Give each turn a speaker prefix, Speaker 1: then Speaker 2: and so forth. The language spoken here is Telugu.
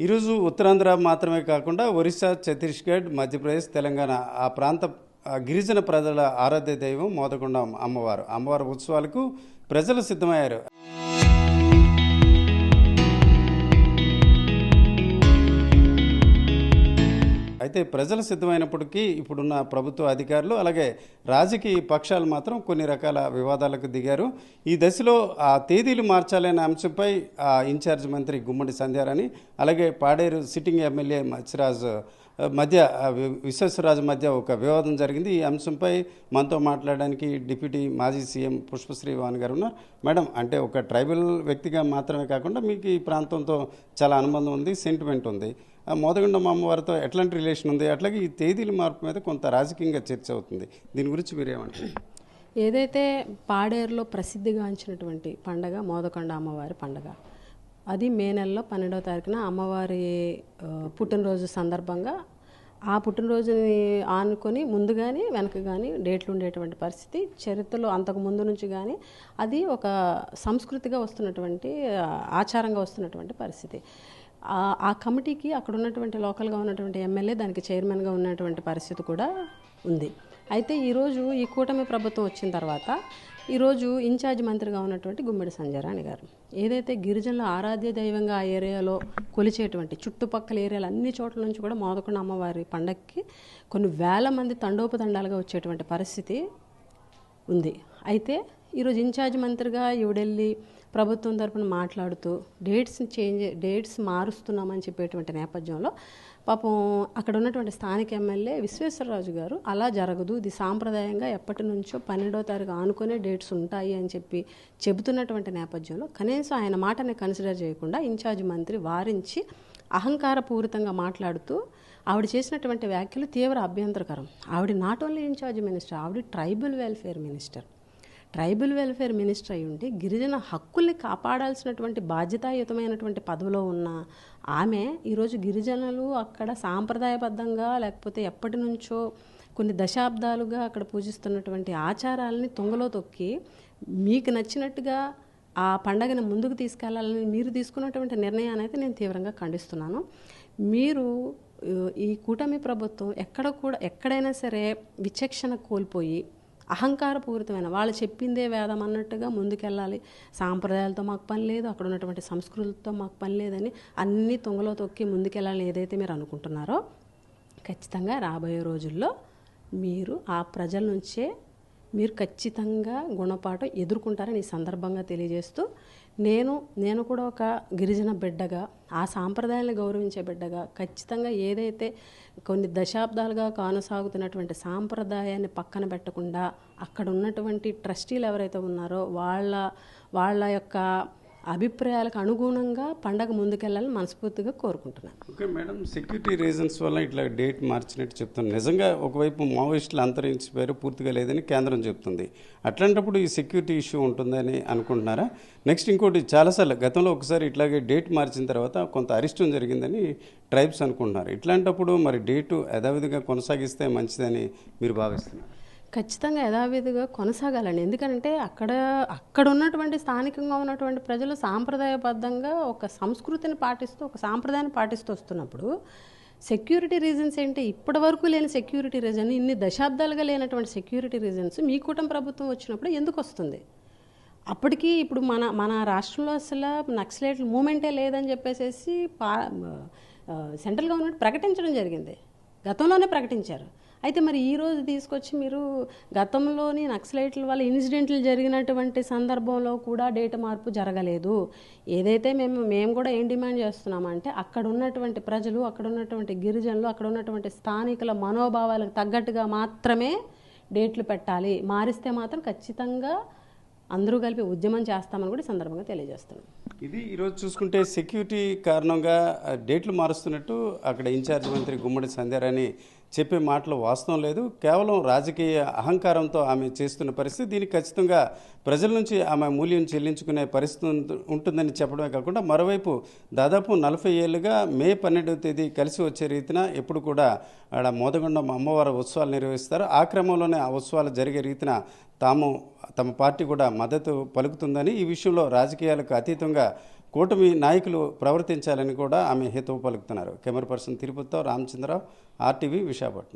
Speaker 1: ఈరోజు ఉత్తరాంధ్ర మాత్రమే కాకుండా ఒరిస్సా, ఛత్తీస్గఢ్, మధ్యప్రదేశ్, తెలంగాణ ఆ ప్రాంత గిరిజన ప్రజల ఆరాధ్య దైవం మోదకొండ అమ్మవారు. అమ్మవారి ఉత్సవాలకు ప్రజలు సిద్ధమయ్యారు. అయితే ప్రజలు సిద్ధమైనప్పటికీ ఇప్పుడున్న ప్రభుత్వ అధికారులు అలాగే రాజకీయ పక్షాలు మాత్రం కొన్ని రకాల వివాదాలకు దిగారు. ఈ దశలో ఆ తేదీలు మార్చాలనే అంశంపై ఇన్ఛార్జ్ మంత్రి గుమ్మడి సంధ్యారాణి అలాగే పాడేరు సిట్టింగ్ ఎమ్మెల్యే మత్స్యరాజు మధ్య విశ్వేశ్వరరాజు మధ్య ఒక వివాదం జరిగింది. ఈ అంశంపై మనతో మాట్లాడడానికి డిప్యూటీ మాజీ సీఎం పుష్పశ్రీ వాణి గారు ఉన్నారు. మేడం, అంటే ఒక ట్రైబల్ వ్యక్తిగా మాత్రమే కాకుండా మీకు ఈ ప్రాంతంతో చాలా అనుబంధం ఉంది, సెంటిమెంట్ ఉంది. మోదకొండ అమ్మవారితో ఎట్లాంటి రిలేషన్ ఉంది, అట్లాగే ఈ తేదీల మార్పు మీద కొంత రాజకీయంగా చర్చ అవుతుంది. దీని గురించి మీరేమంటారు?
Speaker 2: ఏదైతే పాడేరులో ప్రసిద్ధిగాంచినటువంటి పండగ మోదకొండ అమ్మవారి పండగ, అది మే నెలలో 12వ తారీఖున అమ్మవారి పుట్టినరోజు సందర్భంగా ఆ పుట్టినరోజుని ఆనుకొని ముందు కానీ వెనక కానీ డేట్లు ఉండేటువంటి పరిస్థితి చరిత్రలో అంతకు ముందు నుంచి కానీ అది ఒక సంస్కృతిగా వస్తున్నటువంటి ఆచారంగా వస్తున్నటువంటి పరిస్థితి. ఆ కమిటీకి అక్కడ ఉన్నటువంటి లోకల్గా ఉన్నటువంటి ఎమ్మెల్యే దానికి చైర్మన్గా ఉన్నటువంటి పరిస్థితి కూడా ఉంది. అయితే ఈరోజు ఈ కూటమి ప్రభుత్వం వచ్చిన తర్వాత ఈరోజు ఇన్ఛార్జ్ మంత్రిగా ఉన్నటువంటి గుమ్మడి సంధ్యారాణి గారు ఏదైతే గిరిజనుల ఆరాధ్య దైవంగా ఆ ఏరియాలో కొలిచేటువంటి చుట్టుపక్కల ఏరియాలు అన్ని చోట్ల నుంచి కూడా మోదకొండ అమ్మవారి పండగకి కొన్ని వేల మంది తండోపతండాలుగా వచ్చేటువంటి పరిస్థితి ఉంది. అయితే ఈరోజు ఇన్ఛార్జ్ మంత్రిగా ఈవిడెళ్ళి ప్రభుత్వం తరపున మాట్లాడుతూ డేట్స్ మారుస్తున్నామని చెప్పేటువంటి నేపథ్యంలో పాపం అక్కడ ఉన్నటువంటి స్థానిక ఎమ్మెల్యే విశ్వేశ్వరరాజు గారు అలా జరగదు, ఇది సాంప్రదాయంగా ఎప్పటి నుంచో 12వ తారీఖు ఆనుకునే డేట్స్ ఉంటాయి అని చెబుతున్నటువంటి నేపథ్యంలో కనీసం ఆయన మాటని కన్సిడర్ చేయకుండా ఇన్ఛార్జ్ మంత్రి వారించి అహంకారపూరితంగా మాట్లాడుతూ ఆవిడ చేసినటువంటి వ్యాఖ్యలు తీవ్ర అభ్యంతరకరం. ఆవిడ నాట్ ఓన్లీ ఇన్ఛార్జ్ మినిస్టర్, ఆవిడ ట్రైబల్ వెల్ఫేర్ మినిస్టర్ అయి ఉండి గిరిజన హక్కుల్ని కాపాడాల్సినటువంటి బాధ్యతాయుతమైనటువంటి పదవిలో ఉన్న ఆమె ఈరోజు గిరిజనులు అక్కడ సాంప్రదాయబద్ధంగా లేకపోతే ఎప్పటి నుంచో కొన్ని దశాబ్దాలుగా అక్కడ పూజిస్తున్నటువంటి ఆచారాలని తుంగలో తొక్కి మీకు నచ్చినట్టుగా ఆ పండగను ముందుకు తీసుకెళ్లాలని మీరు తీసుకున్నటువంటి నిర్ణయాన్ని అయితే నేను తీవ్రంగా ఖండిస్తున్నాను. మీరు ఈ కూటమి ప్రభుత్వం ఎక్కడైనా సరే విచక్షణ కోల్పోయి అహంకారపూరితమైన వాళ్ళు చెప్పిందే వేదం అన్నట్టుగా ముందుకెళ్ళాలి, సాంప్రదాయాలతో మాకు పని లేదు, అక్కడ ఉన్నటువంటి సంస్కృతితో మాకు పని లేదని అన్నీ తుంగలో తొక్కి ముందుకెళ్ళాలని ఏదైతే మీరు అనుకుంటున్నారో ఖచ్చితంగా రాబోయే రోజుల్లో మీరు ఆ ప్రజల నుంచే మీరు ఖచ్చితంగా గుణపాఠం ఎదుర్కొంటారని ఈ సందర్భంగా తెలియజేస్తూ నేను కూడా ఒక గిరిజన బిడ్డగా ఆ సాంప్రదాయాన్ని గౌరవించే బిడ్డగా ఖచ్చితంగా ఏదైతే కొన్ని దశాబ్దాలుగా కొనసాగుతున్నటువంటి సాంప్రదాయాన్ని పక్కన పెట్టకుండా అక్కడ ఉన్నటువంటి ట్రస్టీలు ఎవరైతే ఉన్నారో వాళ్ళ యొక్క అభిప్రాయాలకు అనుగుణంగా పండగ ముందుకెళ్ళాలని మనస్ఫూర్తిగా కోరుకుంటున్నాను.
Speaker 1: ఓకే మేడం, సెక్యూరిటీ రీజన్స్ వల్ల ఇట్లా డేట్ మార్చినట్టు చెప్తున్నాను. నిజంగా ఒకవైపు మావోయిస్టులు అంతరించిపోయారు, పూర్తిగా లేదని కేంద్రం చెప్తుంది. అట్లాంటప్పుడు ఈ సెక్యూరిటీ ఇష్యూ ఉంటుందని అనుకుంటున్నారా? నెక్స్ట్ ఇంకోటి, చాలాసార్లు గతంలో ఒకసారి ఇట్లాగే డేట్ మార్చిన తర్వాత కొంత అరిష్టం జరిగిందని ట్రైబ్స్ అనుకుంటున్నారు. ఇట్లాంటప్పుడు మరి డేటు యథావిధిగా కొనసాగిస్తే మంచిదని మీరు భావిస్తున్నారు?
Speaker 2: ఖచ్చితంగా యథావిధిగా కొనసాగాలండి. ఎందుకంటే అక్కడ ఉన్నటువంటి స్థానికంగా ఉన్నటువంటి ప్రజలు సాంప్రదాయబద్ధంగా ఒక సంస్కృతిని పాటిస్తూ ఒక సాంప్రదాయాన్ని పాటిస్తూ వస్తున్నప్పుడు సెక్యూరిటీ రీజన్స్ ఏంటి? ఇప్పటి వరకు లేని సెక్యూరిటీ రీజన్, ఇన్ని దశాబ్దాలుగా లేనటువంటి సెక్యూరిటీ రీజన్స్ మీ కూటమి ప్రభుత్వం వచ్చినప్పుడు ఎందుకు వస్తుంది? అప్పటికి ఇప్పుడు మన రాష్ట్రంలో అసలు నక్సలైట్ మూమెంటే లేదని చెప్పేసి సెంట్రల్ గవర్నమెంట్ ప్రకటించడం జరిగింది, గతంలోనే ప్రకటించారు. అయితే మరి ఈరోజు తీసుకొచ్చి మీరు గతంలోని నక్సలైట్ల వల్ల ఇన్సిడెంట్లు జరిగినటువంటి సందర్భంలో కూడా డేట్ మార్పు జరగలేదు. ఏదైతే మేము కూడా ఏం డిమాండ్ చేస్తున్నామంటే అక్కడ ఉన్నటువంటి ప్రజలు, అక్కడ ఉన్నటువంటి గిరిజనులు, అక్కడ ఉన్నటువంటి స్థానికుల మనోభావాలకు తగ్గట్టుగా మాత్రమే డేట్లు పెట్టాలి. మారిస్తే మాత్రం ఖచ్చితంగా అందరూ కలిపి ఉద్యమం చేస్తామని కూడా ఈ సందర్భంగా తెలియజేస్తున్నాం.
Speaker 1: ఇది ఈరోజు చూసుకుంటే సెక్యూరిటీ కారణంగా డేట్లు మారుస్తున్నట్టు అక్కడ ఇన్ఛార్జ్ మంత్రి గుమ్మడి సంధ్యారాణి చెప్పే మాటలు వాస్తవం లేదు, కేవలం రాజకీయ అహంకారంతో ఆమె చేస్తున్న పరిస్థితి. దీనికి ఖచ్చితంగా ప్రజల నుంచి ఆమె మూల్యం చెల్లించుకునే పరిస్థితి ఉంటుందని చెప్పడమే కాకుండా మరోవైపు దాదాపు 40 ఏళ్ళుగా మే 12వ తేదీ కలిసి వచ్చే రీతిన ఎప్పుడు కూడా ఆడ మోదకొండ అమ్మవారి ఉత్సవాలు నిర్వహిస్తారు. ఆ క్రమంలోనే ఆ ఉత్సవాలు జరిగే రీతిన తమ పార్టీ కూడా మద్దతు పలుకుతుందని, ఈ విషయంలో రాజకీయాలకు అతీతంగా కూటమి నాయకులు ప్రవర్తించాలని కూడా ఆమె హితవు పలుకుతున్నారు. కెమెరా పర్సన్ తిరుపతితో రామచంద్రరావు, ఆర్టీవీ, విశాఖపట్నం.